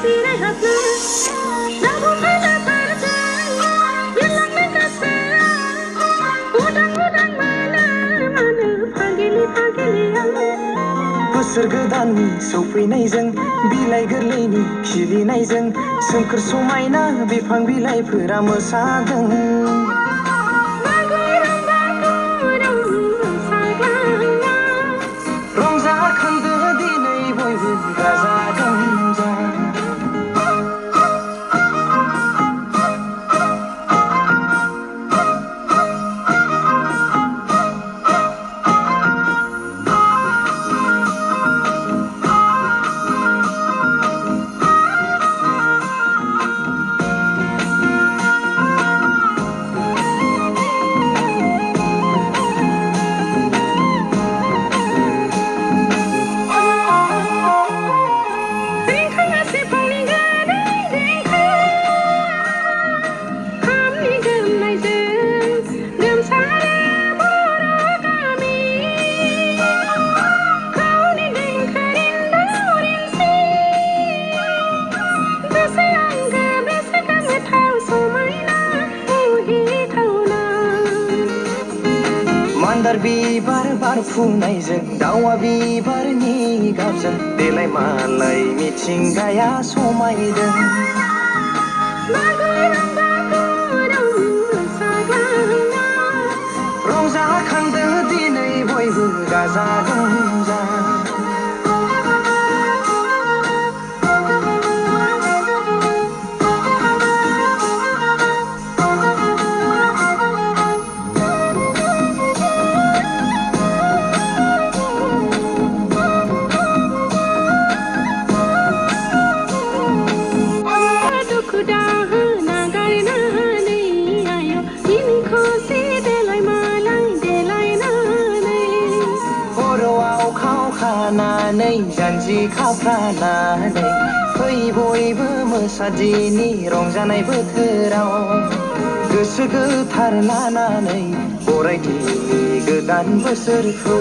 जिराय हाबना रावबो फैजाथारथों बिरलांनो गोसोआ उदां उदां मोनो फागिलि फागिलियाव बोसोर गोदाननि सौफैनायजों बिलाइ गोरलैनि खिलिनायजों सोमखोर समायना बिफां बिलाइफोरा मोसादों रंजाखांदो दिनै बयबो गाजा गोमजा मान्दार बिबार बारफुनायजों दावा बिबारनि गाबजों देलाय मालाय मिथिंगाया समायदों रंजाखांदो दिनै बयबो गाजा गोमजा खानानै जानजि खाफ्रानानै फै बयबो मोसादिनि रंजानाय बोथोराव गोसो गोथार लानानै बरायदिनि गोदान बोसोरखौ